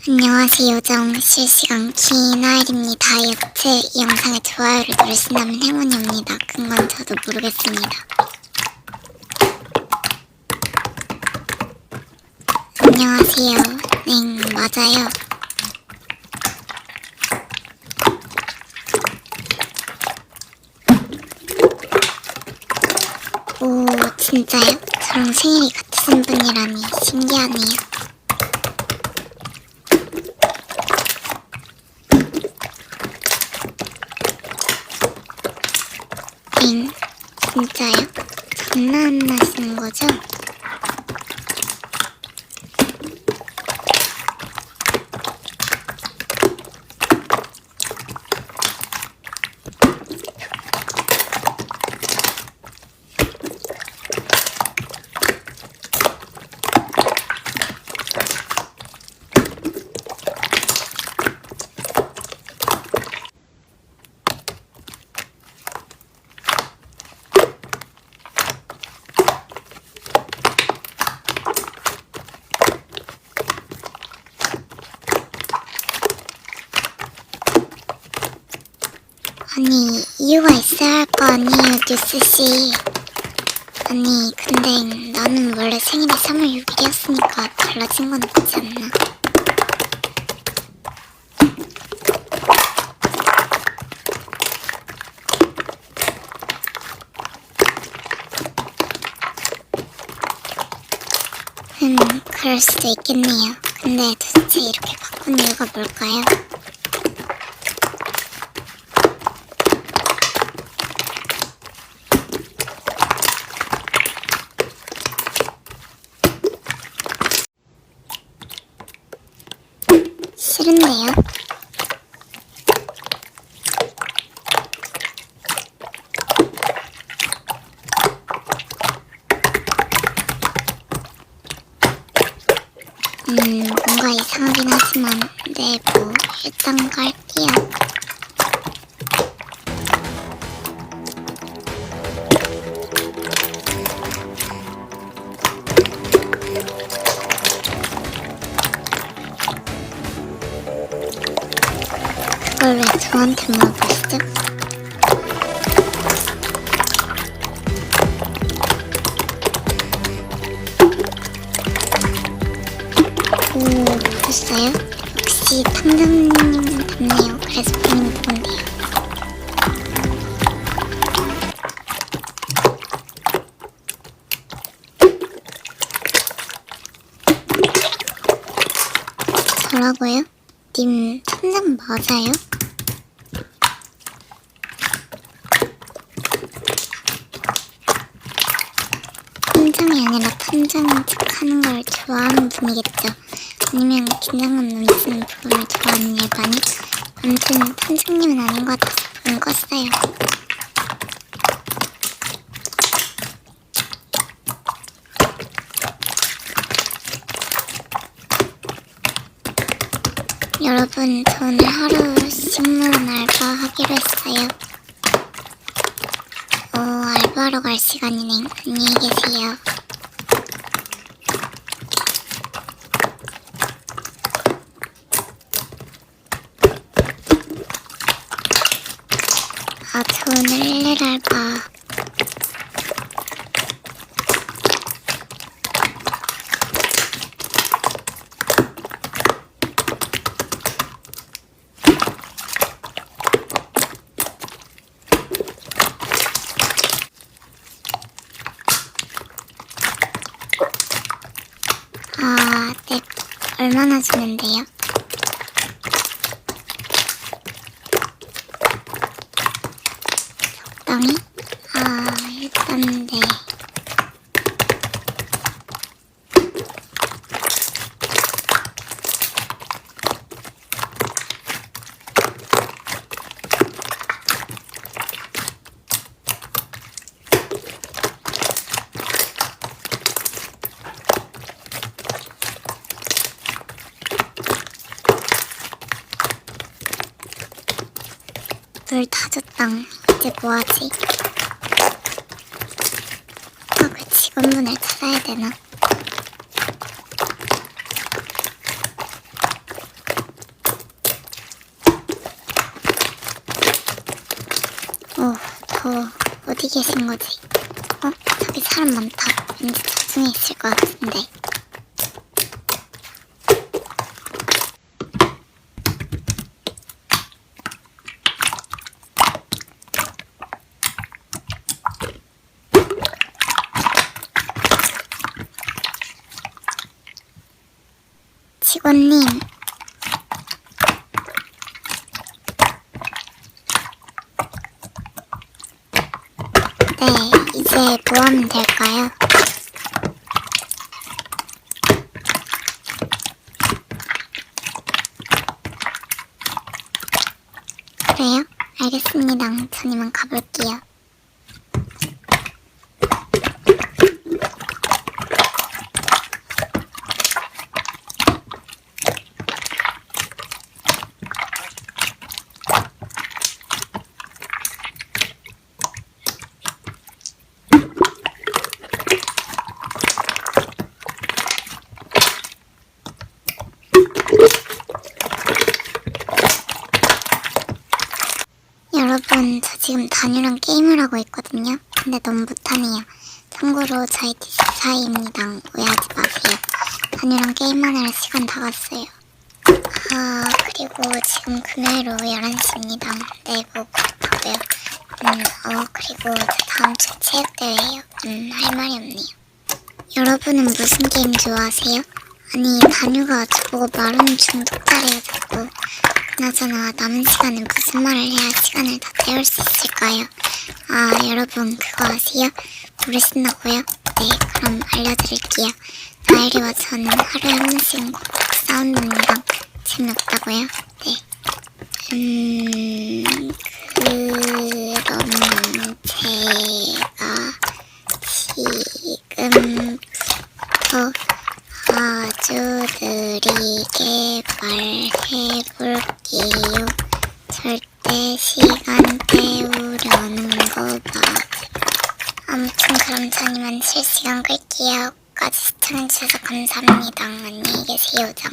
안녕하세요. 요정실시간 키나일입니다. 다이어트 이 영상에 좋아요를 누르신다면 행운이 옵니다. 그건 저도 모르겠습니다. 안녕하세요. 네, 맞아요. 오, 진짜요? 저랑 생일이 같으신 분이라니 신기하네요. 엥? 진짜요? 장난하시는 거죠? 아니, 이유가 있어야 할 거 아니에요, 뉴스씨. 아니, 근데 나는 원래 생일이 3월 6일이었으니까 달라진 건 없지 않나? 그럴 수도 있겠네요. 근데 도대체 이렇게 바꾼 이유가 뭘까요? 싫은데요? 뭔가 이상하긴 하지만 네, 뭐 일단 갈게요. 그걸 왜 저한테 물어보시죠? 오, 보셨어요? 역시 탐정님은 닮네요. 그래서 본인이 누군데요? 저라고요? 님 탐정 맞아요? 탐정이 아니라 탐정인 척 하는 걸 좋아하는 분이겠죠. 아니면 긴장감 넘치는 부분을 좋아하는 일반이? 아무튼 탐정님은 아닌 것 같아서 안 껐어요. 여러분, 저 오늘 하루 식물 알바 하기로 했어요. 알바하러 갈 시간이네. 안녕히 계세요. 저 오늘 1일 알바. 네. 얼마나 주는데요? 적당히? 일단 네. 물 다 줬당. 이제 뭐하지? 그 직원분을 찾아야 되나? 어디 계신 거지? 저기 사람 많다. 왠지 저중에 있을 것 같은데. 직원님. 네, 이제 뭐 하면 될까요? 그래요? 알겠습니다. 전 이만 가볼게요. 여러분, 저 지금 다뉴랑 게임을 하고 있거든요. 근데 너무 못하네요. 참고로 저희 디스사이입니다. 오해하지 마세요. 다뉴랑 게임하느라 시간 다 갔어요. 그리고 지금 금요일 오후 11시입니다. 네, 뭐 그렇다고요. 그리고 다음 주 체육대회예요. 할 말이 없네요. 여러분은 무슨 게임 좋아하세요? 아니, 다뉴가 저보고 마룬 중독자래요, 자꾸. 그나저나 남은 시간에 무슨 말을 해야 시간을 다 때울 수 있을까요? 여러분 그거 아세요? 모르신다고요? 네, 그럼 알려드릴게요. 나일이와 저는 하루에 한 번씩은 꼭 싸운답니다. 재미없다고요? 네. 그럼 제가 지금부터 아주 느리게 말해볼게요. 절대 시간 때우려는 거 맞아요. 아무튼 그럼 전 이만 실시간 끌게요. 끝까지 시청해주셔서 감사합니다. 안녕히 계세요. 장.